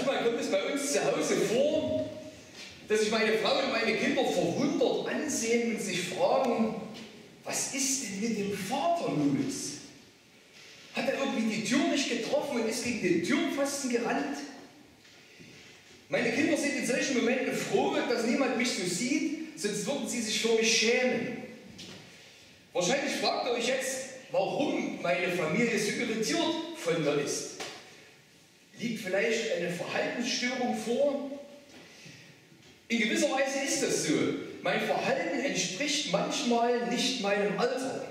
Manchmal kommt es bei uns zu Hause vor, dass sich meine Frau und meine Kinder verwundert ansehen und sich fragen, was ist denn mit dem Vater los? Hat er irgendwie die Tür nicht getroffen und ist gegen den Türpfosten gerannt? Meine Kinder sind in solchen Momenten froh, dass niemand mich so sieht, sonst würden sie sich für mich schämen. Wahrscheinlich fragt ihr euch jetzt, warum meine Familie so irritiert von mir ist. Liegt vielleicht eine Verhaltensstörung vor? In gewisser Weise ist das so. Mein Verhalten entspricht manchmal nicht meinem Alter.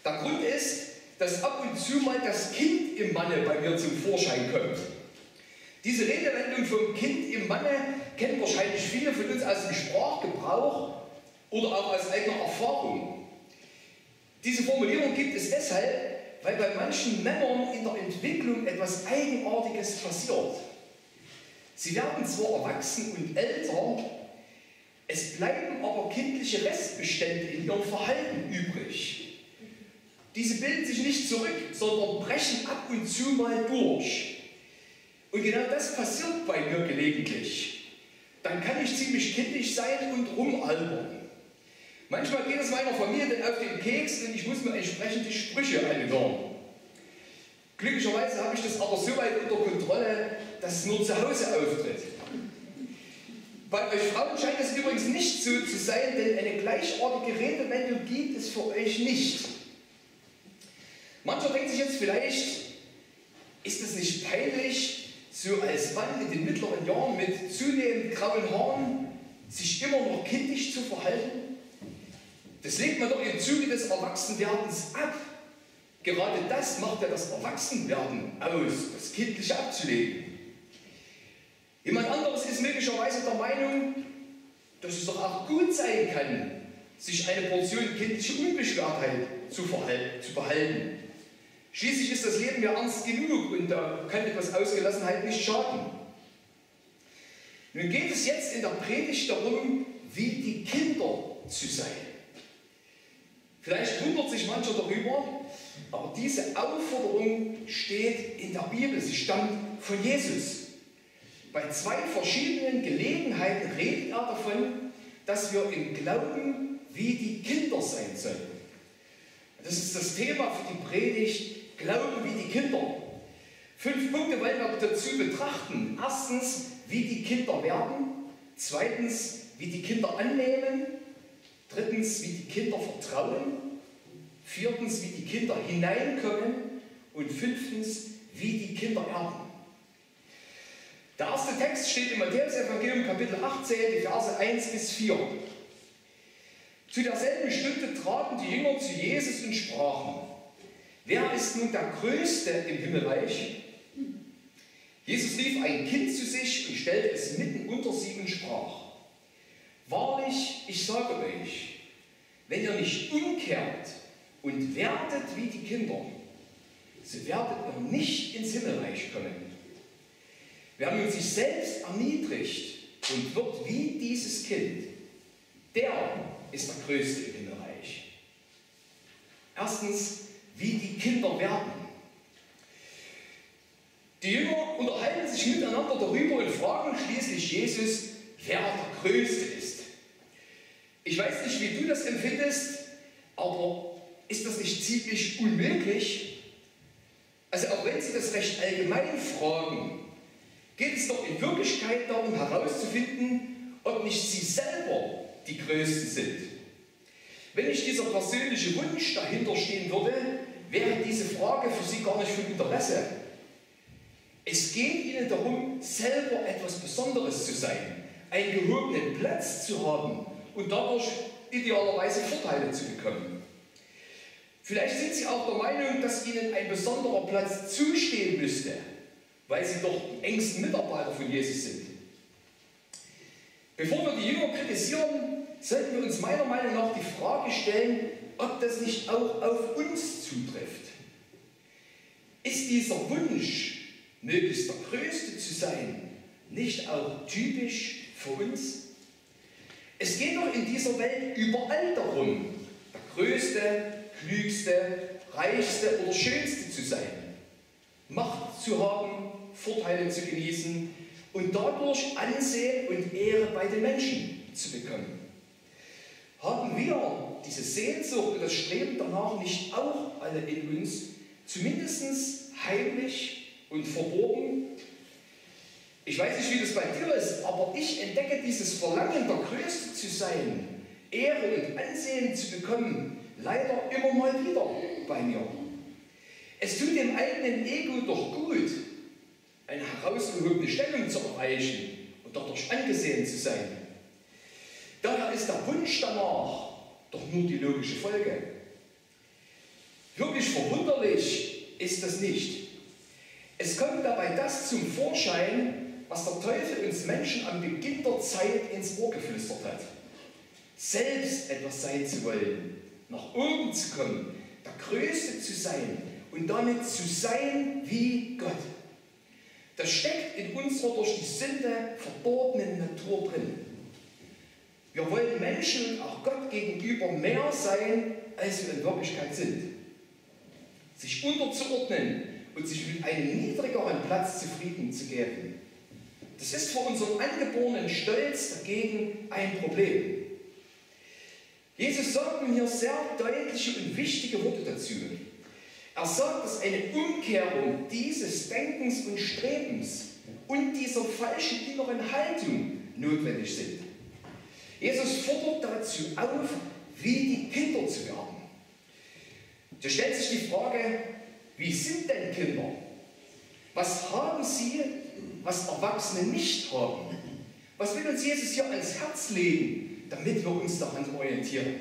Der Grund ist, dass ab und zu mal das Kind im Manne bei mir zum Vorschein kommt. Diese Redewendung vom Kind im Manne kennen wahrscheinlich viele von uns aus dem Sprachgebrauch oder auch aus eigener Erfahrung. Diese Formulierung gibt es deshalb, weil bei manchen Männern in der Entwicklung etwas Eigenartiges passiert. Sie werden zwar erwachsen und älter, es bleiben aber kindliche Restbestände in ihrem Verhalten übrig. Diese bilden sich nicht zurück, sondern brechen ab und zu mal durch. Und genau das passiert bei mir gelegentlich. Dann kann ich ziemlich kindisch sein und rumalbern. Manchmal geht es meiner Familie dann auf den Keks und ich muss mir entsprechende Sprüche anhören. Glücklicherweise habe ich das aber so weit unter Kontrolle, dass es nur zu Hause auftritt. Bei euch Frauen scheint es übrigens nicht so zu sein, denn eine gleichartige Redewendung gibt es für euch nicht. Mancher denkt sich jetzt vielleicht, ist es nicht peinlich, so als Mann in den mittleren Jahren mit zunehmend grauen Haaren sich immer noch kindisch zu verhalten? Das legt man doch im Zuge des Erwachsenwerdens ab. Gerade das macht ja das Erwachsenwerden aus, das Kindliche abzulegen. Jemand anderes ist möglicherweise der Meinung, dass es doch auch gut sein kann, sich eine Portion kindliche Unbeschwertheit zu behalten. Schließlich ist das Leben ja ernst genug und da kann etwas Ausgelassenheit nicht schaden. Nun geht es jetzt in der Predigt darum, wie die Kinder zu sein. Vielleicht wundert sich mancher darüber, aber diese Aufforderung steht in der Bibel, sie stammt von Jesus. Bei zwei verschiedenen Gelegenheiten redet er davon, dass wir im Glauben wie die Kinder sein sollen. Das ist das Thema für die Predigt, Glauben wie die Kinder. 5 Punkte wollen wir dazu betrachten. Erstens, wie die Kinder werden. Zweitens, wie die Kinder annehmen. Drittens, wie die Kinder vertrauen. Viertens, wie die Kinder hineinkommen. Und fünftens, wie die Kinder erben. Der erste Text steht im Matthäus-Evangelium, Kapitel 18, die Verse 1 bis 4. Zu derselben Stunde traten die Jünger zu Jesus und sprachen: Wer ist nun der Größte im Himmelreich? Jesus rief ein Kind zu sich und stellte es mitten unter sie und sprach: Wahrlich, ich sage euch, wenn ihr nicht umkehrt und werdet wie die Kinder, so werdet ihr nicht ins Himmelreich kommen. Wer nun sich selbst erniedrigt und wird wie dieses Kind, der ist der Größte im Himmelreich. Erstens, wie die Kinder werden. Die Jünger unterhalten sich miteinander darüber und fragen schließlich Jesus, wer der Größte ist. Ich weiß nicht, wie du das empfindest, aber ist das nicht ziemlich unmöglich? Also auch wenn sie das recht allgemein fragen, geht es doch in Wirklichkeit darum herauszufinden, ob nicht sie selber die Größten sind. Wenn nicht dieser persönliche Wunsch dahinter stehen würde, wäre diese Frage für sie gar nicht von Interesse. Es geht ihnen darum, selber etwas Besonderes zu sein, einen gehobenen Platz zu haben und dadurch idealerweise Vorteile zu bekommen. Vielleicht sind sie auch der Meinung, dass ihnen ein besonderer Platz zustehen müsste, weil sie doch die engsten Mitarbeiter von Jesus sind. Bevor wir die Jünger kritisieren, sollten wir uns meiner Meinung nach die Frage stellen, ob das nicht auch auf uns zutrifft. Ist dieser Wunsch, möglichst der Größte zu sein, nicht auch typisch für uns? Es geht doch in dieser Welt überall darum, der Größte, Klügste, Reichste oder Schönste zu sein, Macht zu haben, Vorteile zu genießen und dadurch Ansehen und Ehre bei den Menschen zu bekommen. Haben wir diese Sehnsucht und das Streben danach nicht auch alle in uns, zumindest heimlich und verborgen? Ich weiß nicht, wie das bei dir ist, aber ich entdecke dieses Verlangen, der Größte zu sein, Ehre und Ansehen zu bekommen, leider immer mal wieder bei mir. Es tut dem eigenen Ego doch gut, eine herausgehobene Stellung zu erreichen und dadurch angesehen zu sein. Daher ist der Wunsch danach doch nur die logische Folge. Wirklich verwunderlich ist das nicht. Es kommt dabei das zum Vorschein, was der Teufel uns Menschen am Beginn der Zeit ins Ohr geflüstert hat. Selbst etwas sein zu wollen, nach oben zu kommen, der Größte zu sein und damit zu sein wie Gott. Das steckt in unserer durch die Sünde verdorbenen Natur drin. Wir wollen Menschen und auch Gott gegenüber mehr sein, als wir in Wirklichkeit sind. Sich unterzuordnen und sich mit einem niedrigeren Platz zufrieden zu geben. Das ist für unseren angeborenen Stolz dagegen ein Problem. Jesus sagt nun hier sehr deutliche und wichtige Worte dazu. Er sagt, dass eine Umkehrung dieses Denkens und Strebens und dieser falschen inneren Haltung notwendig sind. Jesus fordert dazu auf, wie die Kinder zu werden. Da stellt sich die Frage, wie sind denn Kinder? Was haben sie, was Erwachsene nicht haben? Was will uns Jesus hier ans Herz legen, damit wir uns daran orientieren?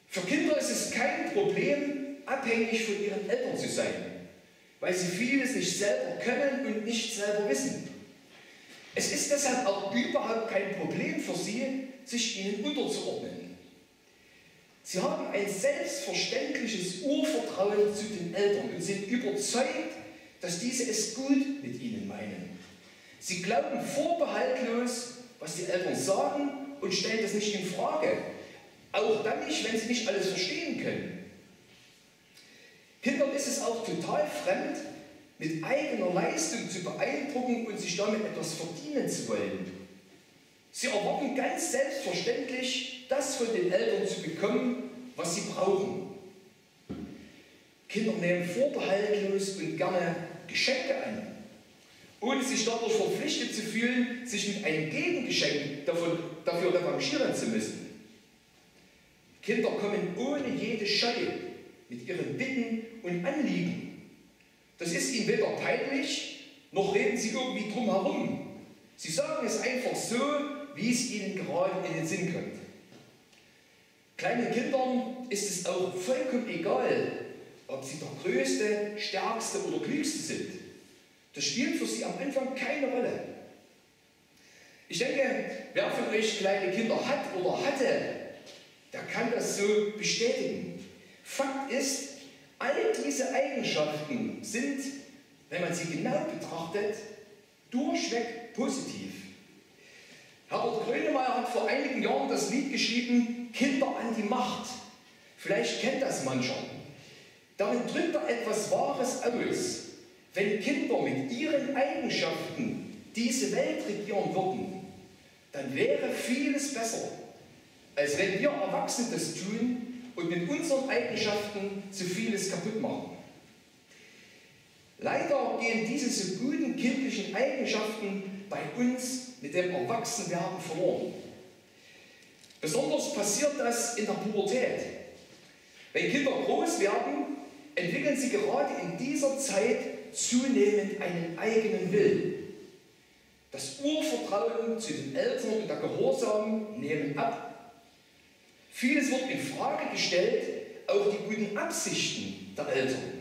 Für Kinder ist es kein Problem, abhängig von ihren Eltern zu sein, weil sie vieles nicht selber können und nicht selber wissen. Es ist deshalb auch überhaupt kein Problem für sie, sich ihnen unterzuordnen. Sie haben ein selbstverständliches Urvertrauen zu den Eltern und sind überzeugt, dass diese es gut mit ihnen meinen. Sie glauben vorbehaltlos, was die Eltern sagen und stellen das nicht in Frage. Auch dann nicht, wenn sie nicht alles verstehen können. Kindern ist es auch total fremd, mit eigener Leistung zu beeindrucken und sich damit etwas verdienen zu wollen. Sie erwarten ganz selbstverständlich, das von den Eltern zu bekommen, was sie brauchen. Kinder nehmen vorbehaltlos und gerne Geschenke an, ohne sich dadurch verpflichtet zu fühlen, sich mit einem Gegengeschenk dafür revanchieren zu müssen. Kinder kommen ohne jede Scheu mit ihren Bitten und Anliegen. Das ist ihnen weder peinlich, noch reden sie irgendwie drum herum. Sie sagen es einfach so, wie es ihnen gerade in den Sinn kommt. Kleinen Kindern ist es auch vollkommen egal, ob sie der Größte, Stärkste oder Klügste sind. Das spielt für sie am Anfang keine Rolle. Ich denke, wer von euch kleine Kinder hat oder hatte, der kann das so bestätigen. Fakt ist, all diese Eigenschaften sind, wenn man sie genau betrachtet, durchweg positiv. Herbert Grönemeyer hat vor einigen Jahren das Lied geschrieben, Kinder an die Macht. Vielleicht kennt das mancher. Darin drückt er etwas Wahres aus. Wenn Kinder mit ihren Eigenschaften diese Welt regieren würden, dann wäre vieles besser, als wenn wir Erwachsene das tun und mit unseren Eigenschaften so vieles kaputt machen. Leider gehen diese so guten kindlichen Eigenschaften bei uns mit dem Erwachsenwerden verloren. Besonders passiert das in der Pubertät. Wenn Kinder groß werden, entwickeln sie gerade in dieser Zeit zunehmend einen eigenen Willen. Das Urvertrauen zu den Eltern und der Gehorsam nehmen ab. Vieles wird in Frage gestellt, auch die guten Absichten der Eltern.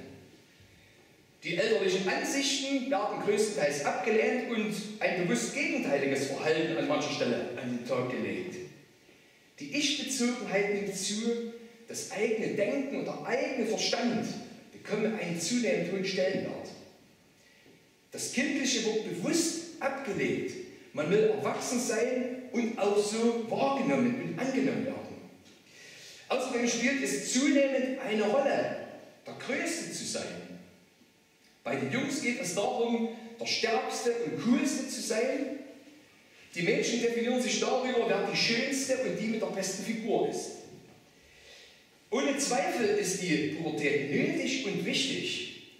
Die elterlichen Ansichten werden größtenteils abgelehnt und ein bewusst gegenteiliges Verhalten an mancher Stelle an den Tag gelegt. Die Ich-Bezogenheit nimmt zu, das eigene Denken und der eigene Verstand bekommen einen zunehmend hohen Stellenwert. Das Kindliche wird bewusst abgelegt. Man will erwachsen sein und auch so wahrgenommen und angenommen werden. Außerdem spielt es zunehmend eine Rolle, der Größte zu sein. Bei den Jungs geht es darum, der Stärkste und Coolste zu sein. Die Mädchen definieren sich darüber, wer die Schönste und die mit der besten Figur ist. Ohne Zweifel ist die Pubertät nötig und wichtig,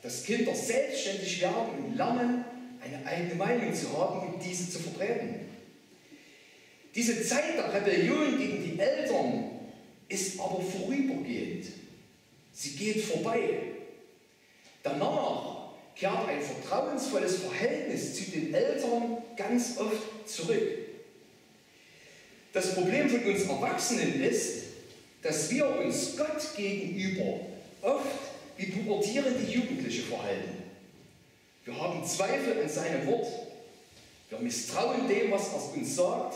dass Kinder selbstständig werden und lernen, eine eigene Meinung zu haben und diese zu vertreten. Diese Zeit der Rebellion gegen die Eltern ist aber vorübergehend. Sie geht vorbei. Danach kehrt ein vertrauensvolles Verhältnis zu den Eltern ganz oft zurück. Das Problem von uns Erwachsenen ist, dass wir uns Gott gegenüber oft wie pubertierende Jugendliche verhalten. Wir haben Zweifel an seinem Wort. Wir misstrauen dem, was er uns sagt.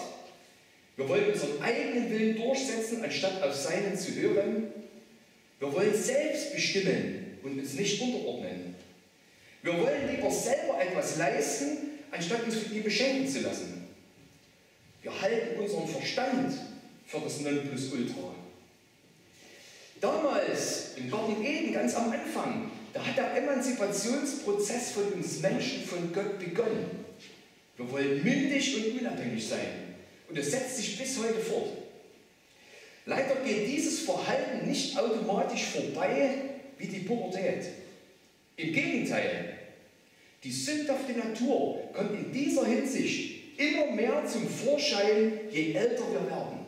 Wir wollen unseren eigenen Willen durchsetzen, anstatt auf seinen zu hören. Wir wollen selbst bestimmen und uns nicht unterordnen. Wir wollen lieber selber etwas leisten, anstatt uns von ihm beschenken zu lassen. Wir halten unseren Verstand für das Nonplusultra. Damals, im Garten Eden, ganz am Anfang, da hat der Emanzipationsprozess von uns Menschen von Gott begonnen. Wir wollen mündig und unabhängig sein. Und das setzt sich bis heute fort. Leider geht dieses Verhalten nicht automatisch vorbei wie die Pubertät. Im Gegenteil, die sündhafte Natur kommt in dieser Hinsicht immer mehr zum Vorschein, je älter wir werden.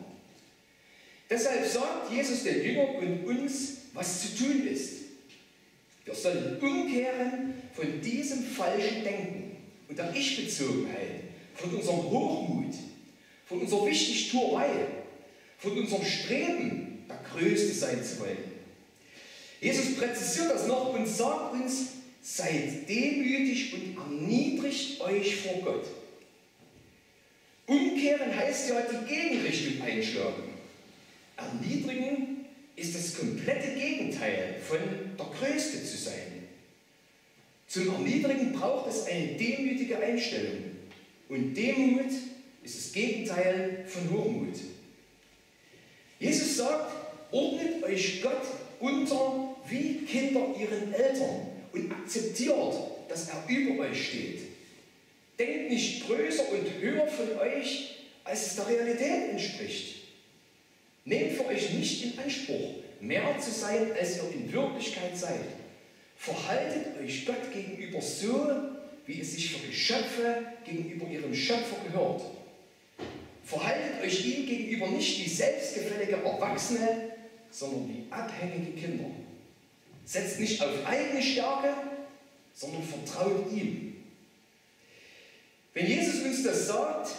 Deshalb sagt Jesus den Jüngern und uns, was zu tun ist. Wir sollen umkehren von diesem falschen Denken und der Ich-Bezogenheit, von unserem Hochmut, von unserer Wichtigtuerei, von unserem Streben, der Größte sein zu wollen. Jesus präzisiert das noch und sagt uns, seid demütig und erniedrigt euch vor Gott. Umkehren heißt ja die Gegenrichtung einschlagen. Erniedrigen ist das komplette Gegenteil von der Größte zu sein. Zum Erniedrigen braucht es eine demütige Einstellung. Und Demut ist das Gegenteil von Hochmut. Jesus sagt, ordnet euch Gott unter wie Kinder ihren Eltern und akzeptiert, dass er über euch steht. Denkt nicht größer und höher von euch, als es der Realität entspricht. Nehmt für euch nicht in Anspruch, mehr zu sein, als ihr in Wirklichkeit seid. Verhaltet euch Gott gegenüber so, wie es sich für Geschöpfe gegenüber ihrem Schöpfer gehört. Verhaltet euch ihm gegenüber nicht wie selbstgefällige Erwachsene, sondern wie abhängige Kinder. Setzt nicht auf eigene Stärke, sondern vertraut ihm. Wenn Jesus uns das sagt,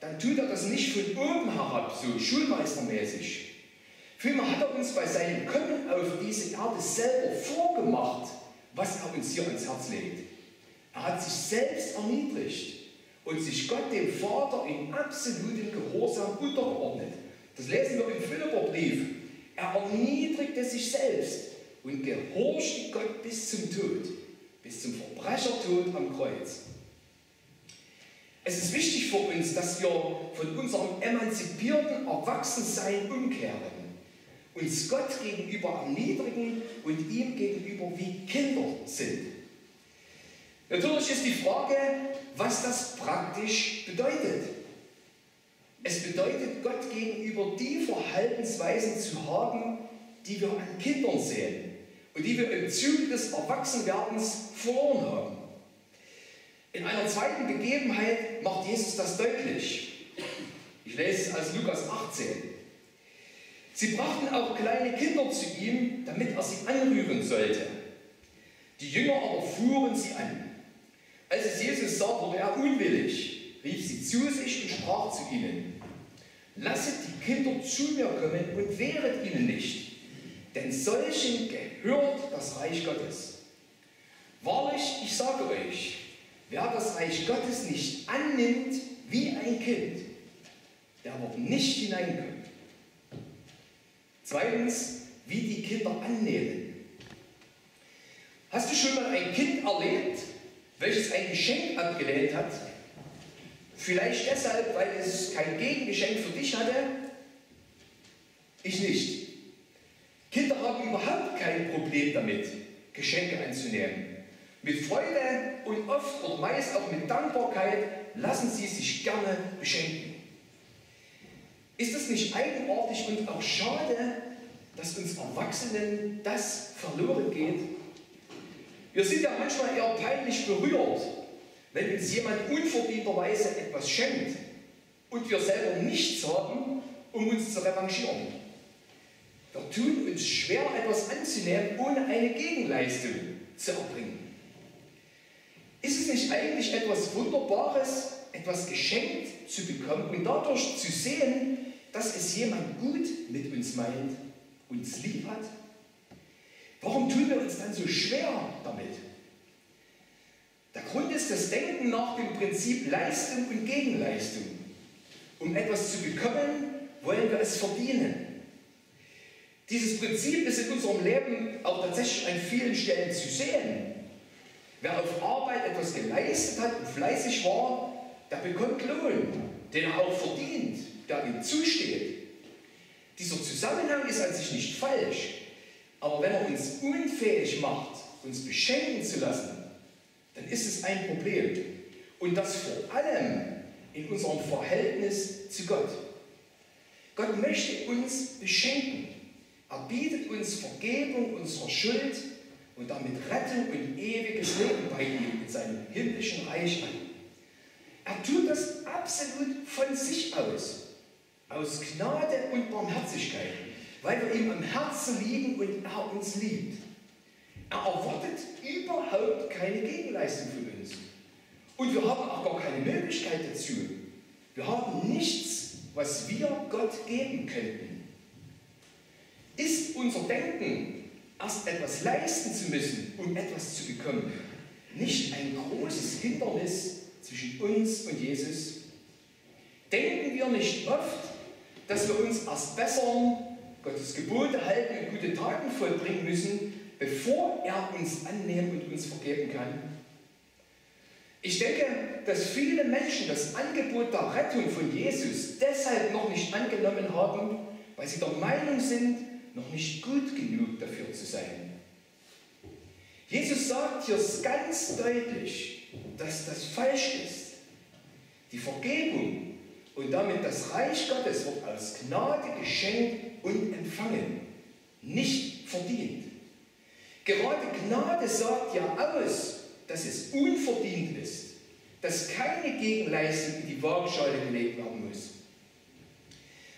dann tut er das nicht von oben herab, so schulmeistermäßig. Vielmehr hat er uns bei seinem Kommen auf diese Erde selber vorgemacht, was er uns hier ans Herz legt. Er hat sich selbst erniedrigt und sich Gott, dem Vater, in absolutem Gehorsam untergeordnet. Das lesen wir im Philipperbrief. Er erniedrigte sich selbst und gehorchte Gott bis zum Tod, bis zum Verbrechertod am Kreuz. Es ist wichtig für uns, dass wir von unserem emanzipierten Erwachsensein umkehren, uns Gott gegenüber erniedrigen und ihm gegenüber wie Kinder sind. Natürlich ist die Frage, was das praktisch bedeutet. Es bedeutet, Gott gegenüber die Verhaltensweisen zu haben, die wir an Kindern sehen und die wir im Zuge des Erwachsenwerdens verloren haben. In einer zweiten Begebenheit macht Jesus das deutlich. Ich lese es aus Lukas 18. Sie brachten auch kleine Kinder zu ihm, damit er sie anrühren sollte. Die Jünger aber fuhren sie an. Als es Jesus sah, wurde er unwillig, rief sie zu sich und sprach zu ihnen: Lasset die Kinder zu mir kommen und wehret ihnen nicht, denn solchen gehört das Reich Gottes. Wahrlich, ich sage euch, wer das Reich Gottes nicht annimmt wie ein Kind, der wird nicht hineinkommen. Zweitens, wie die Kinder annehmen. Hast du schon mal ein Kind erlebt, welches ein Geschenk abgelehnt hat? Vielleicht deshalb, weil es kein Gegengeschenk für dich hatte? Ich nicht. Kinder haben überhaupt kein Problem damit, Geschenke anzunehmen. Mit Freude und oft und meist auch mit Dankbarkeit lassen sie sich gerne beschenken. Ist es nicht eigenartig und auch schade, dass uns Erwachsenen das verloren geht? Wir sind ja manchmal eher peinlich berührt, wenn uns jemand unverdienterweise etwas schenkt und wir selber nichts haben, um uns zu revanchieren. Wir tun uns schwer, etwas anzunehmen, ohne eine Gegenleistung zu erbringen. Ist es nicht eigentlich etwas Wunderbares, etwas geschenkt zu bekommen und dadurch zu sehen, dass es jemand gut mit uns meint, uns lieb hat? Warum tun wir uns dann so schwer damit? Der Grund ist das Denken nach dem Prinzip Leistung und Gegenleistung. Um etwas zu bekommen, wollen wir es verdienen. Dieses Prinzip ist in unserem Leben auch tatsächlich an vielen Stellen zu sehen. Wer auf Arbeit etwas geleistet hat und fleißig war, der bekommt Lohn, den er auch verdient, der ihm zusteht. Dieser Zusammenhang ist an sich nicht falsch, aber wenn er uns unfähig macht, uns beschenken zu lassen, dann ist es ein Problem. Und das vor allem in unserem Verhältnis zu Gott. Gott möchte uns beschenken. Er bietet uns Vergebung unserer Schuld und damit Rettung und ewiges Leben bei ihm in seinem himmlischen Reich an. Er tut das absolut von sich aus Gnade und Barmherzigkeit, weil wir ihm am Herzen lieben und er uns liebt. Er erwartet überhaupt keine Gegenleistung von uns. Und wir haben auch gar keine Möglichkeit dazu. Wir haben nichts, was wir Gott geben könnten. Ist unser Denken, erst etwas leisten zu müssen, um etwas zu bekommen, nicht ein großes Hindernis zwischen uns und Jesus? Denken wir nicht oft, dass wir uns erst bessern, Gottes Gebote halten und gute Taten vollbringen müssen, bevor er uns annehmen und uns vergeben kann? Ich denke, dass viele Menschen das Angebot der Rettung von Jesus deshalb noch nicht angenommen haben, weil sie der Meinung sind, noch nicht gut genug dafür zu sein. Jesus sagt hier ganz deutlich, dass das falsch ist. Die Vergebung und damit das Reich Gottes wird aus Gnade geschenkt und empfangen, nicht verdient. Gerade Gnade sagt ja aus, dass es unverdient ist, dass keine Gegenleistung in die Waagschale gelegt werden muss.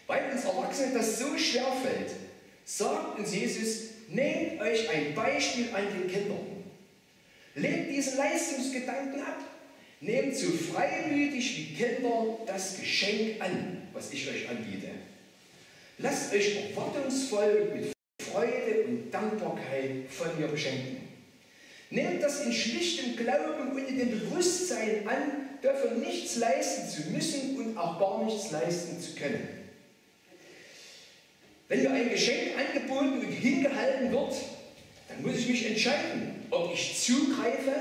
Weil uns Erwachsenen das so schwer fällt, sagt uns Jesus, nehmt euch ein Beispiel an den Kindern. Legt diesen Leistungsgedanken ab. Nehmt so freimütig wie Kinder das Geschenk an, was ich euch anbiete. Lasst euch erwartungsvoll und mit Freude und Dankbarkeit von mir beschenken. Nehmt das in schlichtem Glauben und in dem Bewusstsein an, dafür nichts leisten zu müssen und auch gar nichts leisten zu können. Wenn mir ein Geschenk angeboten und hingehalten wird, dann muss ich mich entscheiden, ob ich zugreife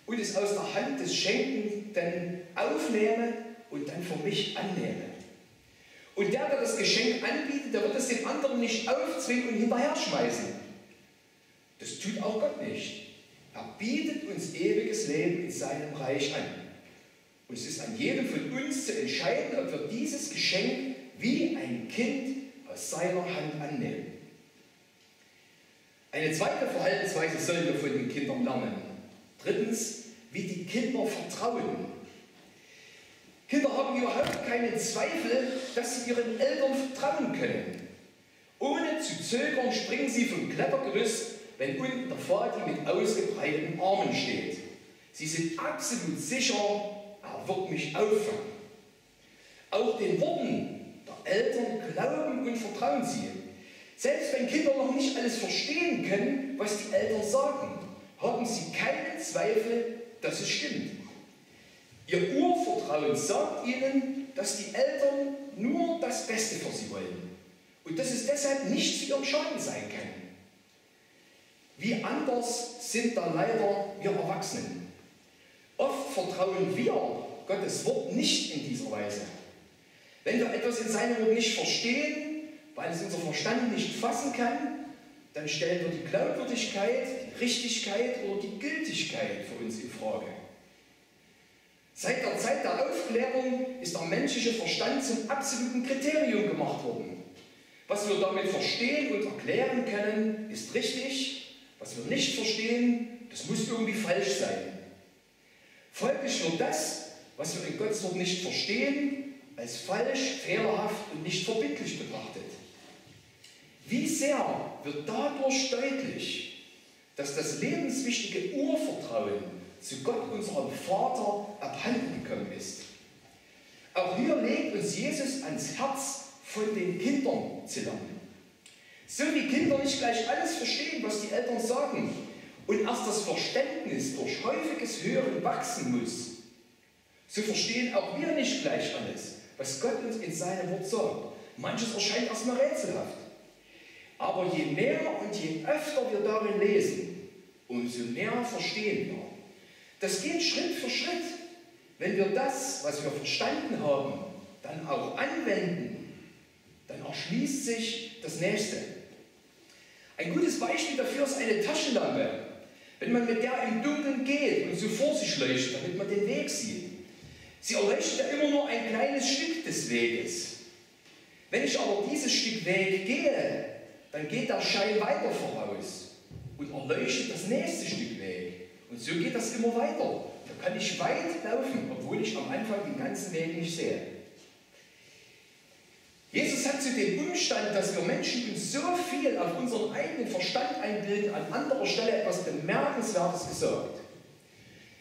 und es aus der Hand des Schenkenden aufnehme und dann für mich annehme. Und der das Geschenk anbietet, der wird es dem anderen nicht aufzwingen und hinterher schmeißen. Das tut auch Gott nicht. Er bietet uns ewiges Leben in seinem Reich an. Und es ist an jedem von uns zu entscheiden, ob wir dieses Geschenk wie ein Kind aus seiner Hand annehmen. Eine zweite Verhaltensweise sollen wir von den Kindern lernen. Drittens, wie die Kinder vertrauen. Kinder haben überhaupt keinen Zweifel, dass sie ihren Eltern vertrauen können. Ohne zu zögern springen sie vom Klettergerüst, wenn unten der Vati mit ausgebreiteten Armen steht. Sie sind absolut sicher, er wird mich auffangen. Auch den Worten der Eltern glauben und vertrauen sie. Selbst wenn Kinder noch nicht alles verstehen können, was die Eltern sagen, haben sie keinen Zweifel, dass es stimmt. Ihr Urvertrauen sagt ihnen, dass die Eltern nur das Beste für sie wollen und dass es deshalb nicht zu ihrem Schaden sein kann. Wie anders sind da leider wir Erwachsenen. Oft vertrauen wir Gottes Wort nicht in dieser Weise. Wenn wir etwas in seinem Wort nicht verstehen, weil es unser Verstand nicht fassen kann, dann stellen wir die Glaubwürdigkeit, Richtigkeit oder die Gültigkeit für uns in Frage. Seit der Zeit der Aufklärung ist der menschliche Verstand zum absoluten Kriterium gemacht worden. Was wir damit verstehen und erklären können, ist richtig. Was wir nicht verstehen, das muss irgendwie falsch sein. Folglich wird das, was wir in Gottes Wort nicht verstehen, als falsch, fehlerhaft und nicht verbindlich betrachtet. Wie sehr wird dadurch deutlich, dass das lebenswichtige Urvertrauen zu Gott, unserem Vater, abhanden gekommen ist. Auch hier legt uns Jesus ans Herz, von den Kindern zu lernen. So wie Kinder nicht gleich alles verstehen, was die Eltern sagen, und erst das Verständnis durch häufiges Hören wachsen muss, so verstehen auch wir nicht gleich alles, was Gott uns in seinem Wort sagt. Manches erscheint erstmal rätselhaft. Aber je mehr und je öfter wir darin lesen, umso mehr verstehen wir. Das geht Schritt für Schritt. Wenn wir das, was wir verstanden haben, dann auch anwenden, dann erschließt sich das Nächste. Ein gutes Beispiel dafür ist eine Taschenlampe. Wenn man mit der im Dunkeln geht und so vor sich leuchtet, damit man den Weg sieht. Sie erleuchtet ja immer nur ein kleines Stück des Weges. Wenn ich aber dieses Stück Weg gehe, dann geht der Schein weiter voraus und erleuchtet das nächste Stück Weg. Und so geht das immer weiter. Da kann ich weit laufen, obwohl ich am Anfang den ganzen Weg nicht sehe. Jesus hat zu dem Umstand, dass wir Menschen uns so viel auf unseren eigenen Verstand einbilden, an anderer Stelle etwas Bemerkenswertes gesagt.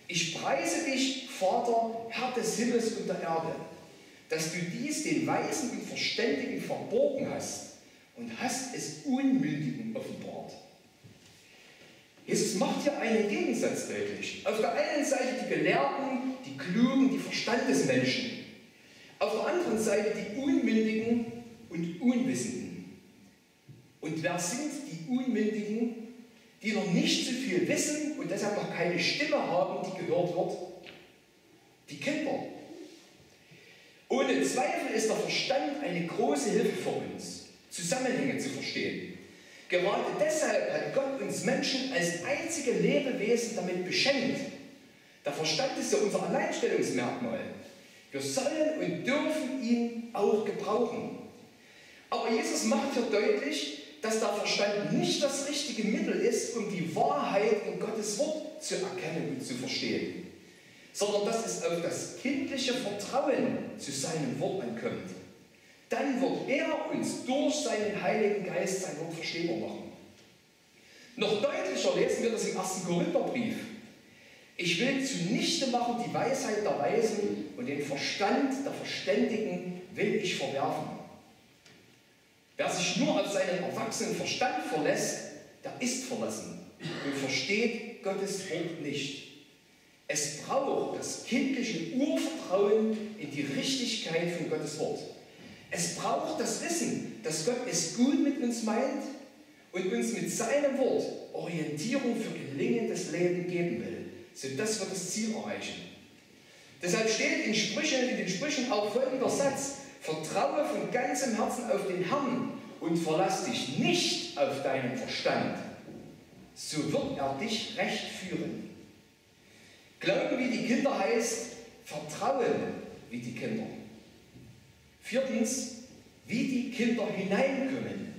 Ich preise dich, Vater, Herr des Himmels und der Erde, dass du dies den Weisen und Verständigen verborgen hast und hast es Unmündigen offenbart. Jesus macht hier einen Gegensatz deutlich. Auf der einen Seite die Gelehrten, die Klugen, die Verstandesmenschen. Auf der anderen Seite die Unmündigen und Unwissenden. Und wer sind die Unmündigen, die noch nicht so viel wissen und deshalb noch keine Stimme haben, die gehört wird? Die Kinder. Ohne Zweifel ist der Verstand eine große Hilfe für uns, Zusammenhänge zu verstehen. Gerade deshalb hat Gott uns Menschen als einzige Lebewesen damit beschenkt. Der Verstand ist ja unser Alleinstellungsmerkmal. Wir sollen und dürfen ihn auch gebrauchen. Aber Jesus macht hier deutlich, dass der Verstand nicht das richtige Mittel ist, um die Wahrheit in Gottes Wort zu erkennen und zu verstehen, sondern dass es auf das kindliche Vertrauen zu seinem Wort ankommt. Dann wird er uns durch seinen Heiligen Geist sein Wort verstehbar machen. Noch deutlicher lesen wir das im 1. Korintherbrief. Ich will zunichte machen die Weisheit der Weisen und den Verstand der Verständigen will ich verwerfen. Wer sich nur auf seinen erwachsenen Verstand verlässt, der ist verlassen und versteht Gottes Wort nicht. Es braucht das kindliche Urvertrauen in die Richtigkeit von Gottes Wort. Es braucht das Wissen, dass Gott es gut mit uns meint und uns mit seinem Wort Orientierung für gelingendes Leben geben will, sodass wir das Ziel erreichen. Deshalb steht in den Sprüchen auch folgender Satz: Vertraue von ganzem Herzen auf den Herrn und verlass dich nicht auf deinen Verstand. So wird er dich recht führen. Glauben wie die Kinder heißt Vertrauen wie die Kinder. Viertens, wie die Kinder hineinkommen.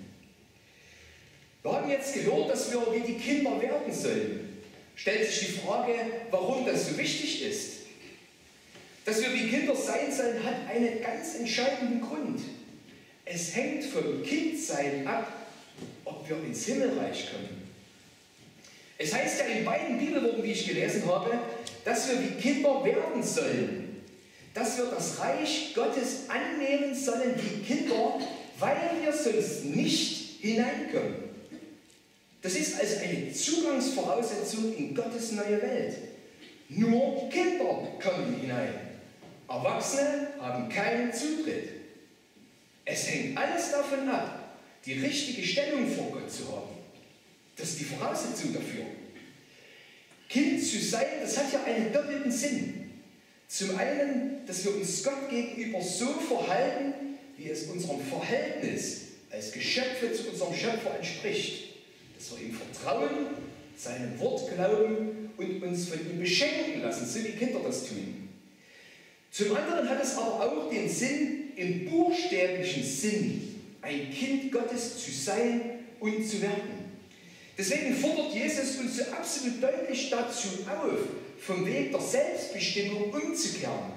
Wir haben jetzt gehört, dass wir wie die Kinder werden sollen. Stellt sich die Frage, warum das so wichtig ist. Dass wir wie Kinder sein sollen, hat einen ganz entscheidenden Grund. Es hängt vom Kindsein ab, ob wir ins Himmelreich kommen. Es heißt ja in beiden Bibelworten, die ich gelesen habe, dass wir wie Kinder werden sollen. Dass wir das Reich Gottes annehmen sollen wie Kinder, weil wir sonst nicht hineinkommen. Das ist also eine Zugangsvoraussetzung in Gottes neue Welt. Nur Kinder kommen hinein. Erwachsene haben keinen Zutritt. Es hängt alles davon ab, die richtige Stellung vor Gott zu haben. Das ist die Voraussetzung dafür. Kind zu sein, das hat ja einen doppelten Sinn. Zum einen, dass wir uns Gott gegenüber so verhalten, wie es unserem Verhältnis als Geschöpfe zu unserem Schöpfer entspricht. Dass wir ihm vertrauen seinem Wort glauben und uns von ihm beschenken lassen, so wie Kinder das tun. Zum anderen hat es aber auch den Sinn, im buchstäblichen Sinn ein Kind Gottes zu sein und zu werden. Deswegen fordert Jesus uns so absolut deutlich dazu auf, vom Weg der Selbstbestimmung umzukehren,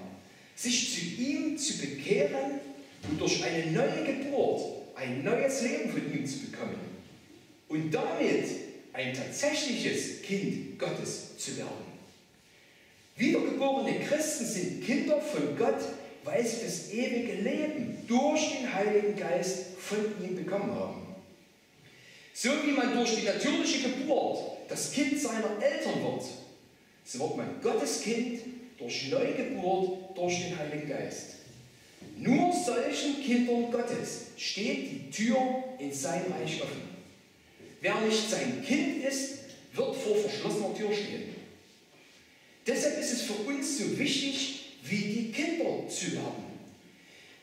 sich zu ihm zu bekehren und durch eine neue Geburt ein neues Leben von ihm zu bekommen und damit ein tatsächliches Kind Gottes zu werden. Wiedergeborene Christen sind Kinder von Gott, weil sie das ewige Leben durch den Heiligen Geist von ihm bekommen haben. So wie man durch die natürliche Geburt das Kind seiner Eltern wird, so wird man Gottes Kind durch Neugeburt durch den Heiligen Geist. Nur solchen Kindern Gottes steht die Tür in sein Reich offen. Wer nicht sein Kind ist, wird vor verschlossener Tür stehen. Deshalb ist es für uns so wichtig, wie die Kinder zu werden.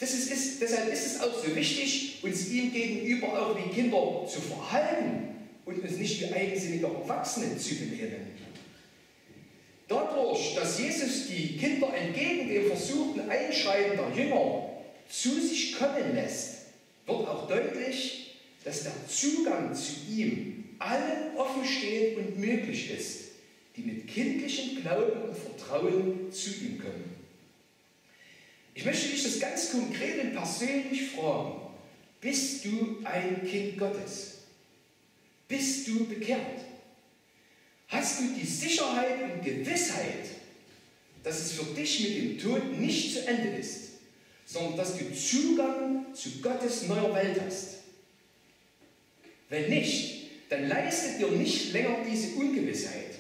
Deshalb ist es auch so wichtig, uns ihm gegenüber auch wie Kinder zu verhalten und uns nicht wie eigensinnige Erwachsene zu benehmen. Dadurch, dass Jesus die Kinder entgegen dem versuchten Einschreiten der Jünger zu sich kommen lässt, wird auch deutlich, dass der Zugang zu ihm allen offen steht und möglich ist, die mit kindlichem Glauben und Vertrauen zu ihm kommen. Ich möchte dich das ganz konkret und persönlich fragen: Bist du ein Kind Gottes? Bist du bekehrt? Hast du die Sicherheit und Gewissheit, dass es für dich mit dem Tod nicht zu Ende ist, sondern dass du Zugang zu Gottes neuer Welt hast? Wenn nicht, dann leistet dir nicht länger diese Ungewissheit.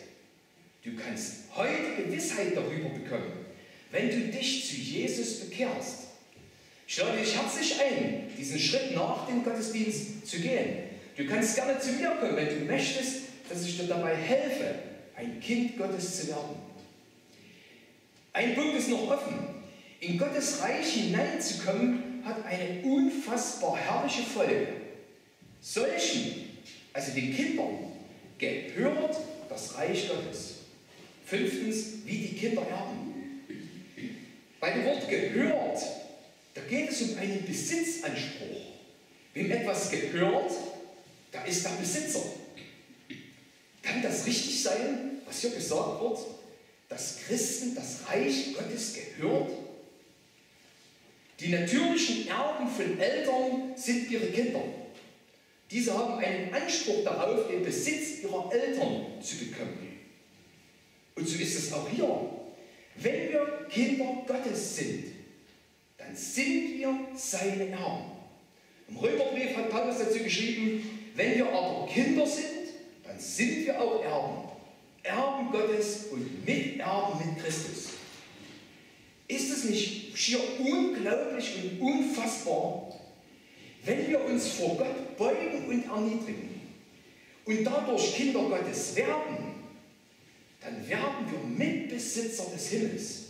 Du kannst heute Gewissheit darüber bekommen, wenn du dich zu Jesus bekehrst. Ich lade dich herzlich ein, diesen Schritt nach dem Gottesdienst zu gehen. Du kannst gerne zu mir kommen, wenn du möchtest, dass ich dir dabei helfe, ein Kind Gottes zu werden. Ein Punkt ist noch offen. In Gottes Reich hineinzukommen, hat eine unfassbar herrliche Folge. Solchen, also den Kindern, gehört das Reich Gottes. 5. Wie die Kinder erben. Bei dem Wort gehört, da geht es um einen Besitzanspruch. Wem etwas gehört, da ist der Besitzer. Kann das richtig sein, was hier gesagt wird, dass Christen das Reich Gottes gehört? Die natürlichen Erben von Eltern sind ihre Kinder. Diese haben einen Anspruch darauf, den Besitz ihrer Eltern zu bekommen. Und so ist es auch hier. Wenn wir Kinder Gottes sind, dann sind wir seine Erben. Im Römerbrief hat Paulus dazu geschrieben: Wenn wir aber Kinder sind, dann sind wir auch Erben. Erben Gottes und Miterben mit Christus. Ist es nicht schier unglaublich und unfassbar, wenn wir uns vor Gott beugen und erniedrigen und dadurch Kinder Gottes werden? Dann werden wir Mitbesitzer des Himmels.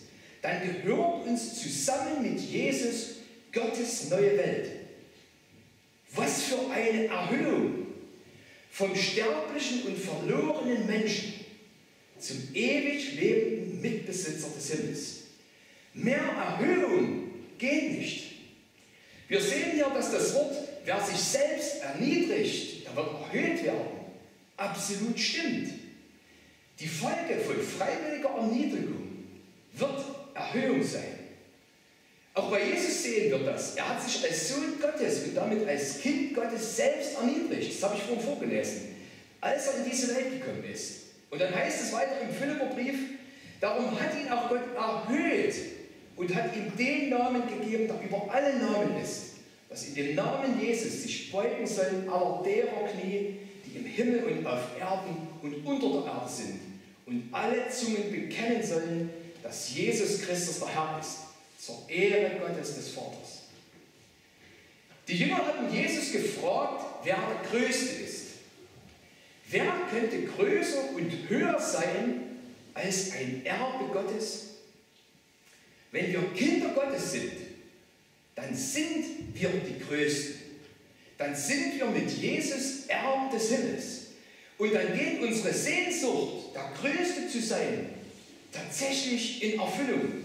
Dann gehört uns zusammen mit Jesus Gottes neue Welt. Was für eine Erhöhung vom sterblichen und verlorenen Menschen zum ewig lebenden Mitbesitzer des Himmels. Mehr Erhöhung geht nicht. Wir sehen ja, dass das Wort, wer sich selbst erniedrigt, der wird erhöht werden, absolut stimmt. Die Folge von freiwilliger Erniedrigung wird Erhöhung sein. Auch bei Jesus sehen wir das. Er hat sich als Sohn Gottes und damit als Kind Gottes selbst erniedrigt. Das habe ich vorhin vorgelesen. Als er in diese Welt gekommen ist. Und dann heißt es weiter im Philipperbrief: Darum hat ihn auch Gott erhöht und hat ihm den Namen gegeben, der über alle Namen ist. Dass in dem Namen Jesus sich beugen sollen aller derer Knie, die im Himmel und auf Erden und unter der Erde sind. Und alle Zungen bekennen sollen, dass Jesus Christus der Herr ist, zur Ehre Gottes des Vaters. Die Jünger hatten Jesus gefragt, wer der Größte ist. Wer könnte größer und höher sein als ein Erbe Gottes? Wenn wir Kinder Gottes sind, dann sind wir die Größten. Dann sind wir mit Jesus Erben des Himmels. Und dann geht unsere Sehnsucht, der Größte zu sein, tatsächlich in Erfüllung.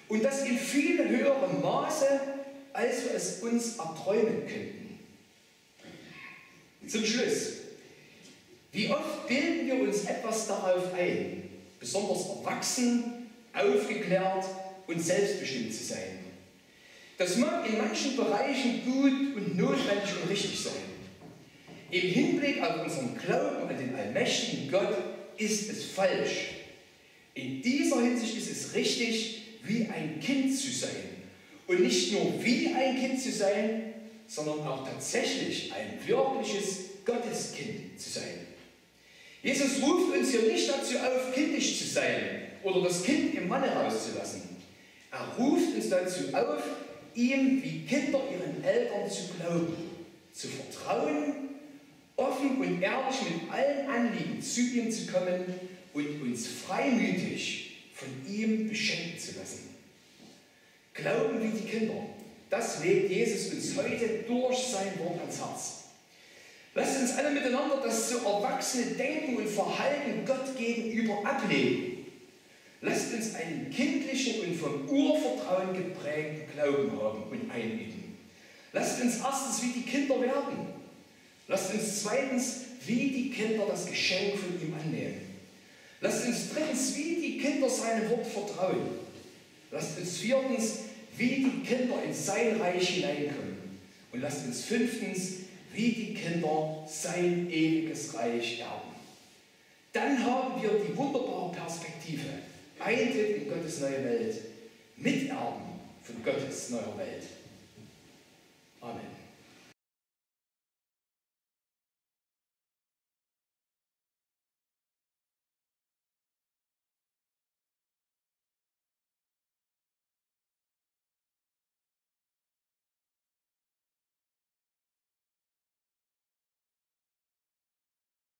Und das in viel höherem Maße, als wir es uns erträumen könnten. Zum Schluss. Wie oft bilden wir uns etwas darauf ein, besonders erwachsen, aufgeklärt und selbstbestimmt zu sein? Das mag in manchen Bereichen gut und notwendig und richtig sein. Im Hinblick auf unseren Glauben an den allmächtigen Gott ist es falsch. In dieser Hinsicht ist es richtig, wie ein Kind zu sein. Und nicht nur wie ein Kind zu sein, sondern auch tatsächlich ein wirkliches Gotteskind zu sein. Jesus ruft uns hier nicht dazu auf, kindisch zu sein oder das Kind im Manne rauszulassen. Er ruft uns dazu auf, ihm wie Kinder ihren Eltern zu glauben, zu vertrauen, offen und ehrlich mit allen Anliegen zu ihm zu kommen und uns freimütig von ihm beschenken zu lassen. Glauben wie die Kinder, das legt Jesus uns heute durch sein Wort ans Herz. Lasst uns alle miteinander das so erwachsene Denken und Verhalten Gott gegenüber ablegen. Lasst uns einen kindlichen und vom Urvertrauen geprägten Glauben haben und einüben. Lasst uns erstens wie die Kinder werden. Lasst uns zweitens wie die Kinder das Geschenk von ihm annehmen. Lasst uns drittens wie die Kinder seinem Wort vertrauen. Lasst uns viertens wie die Kinder in sein Reich hineinkommen. Und lasst uns fünftens wie die Kinder sein ewiges Reich erben. Dann haben wir die wunderbare Perspektive, Eintritt in Gottes neue Welt, Miterben von Gottes neuer Welt. Amen.